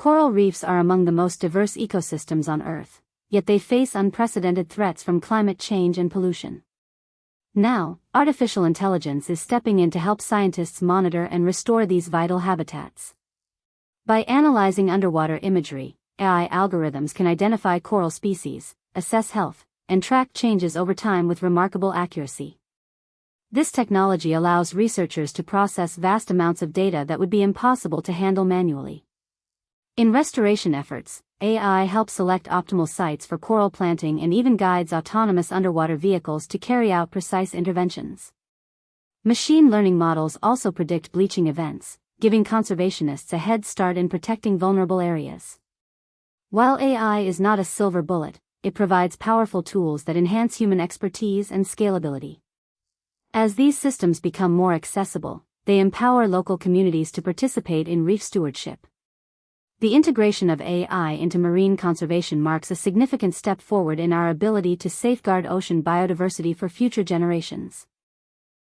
Coral reefs are among the most diverse ecosystems on Earth, yet they face unprecedented threats from climate change and pollution. Now, artificial intelligence is stepping in to help scientists monitor and restore these vital habitats. By analyzing underwater imagery, AI algorithms can identify coral species, assess health, and track changes over time with remarkable accuracy. This technology allows researchers to process vast amounts of data that would be impossible to handle manually. In restoration efforts, AI helps select optimal sites for coral planting and even guides autonomous underwater vehicles to carry out precise interventions. Machine learning models also predict bleaching events, giving conservationists a head start in protecting vulnerable areas. While AI is not a silver bullet, it provides powerful tools that enhance human expertise and scalability. As these systems become more accessible, they empower local communities to participate in reef stewardship. The integration of AI into marine conservation marks a significant step forward in our ability to safeguard ocean biodiversity for future generations.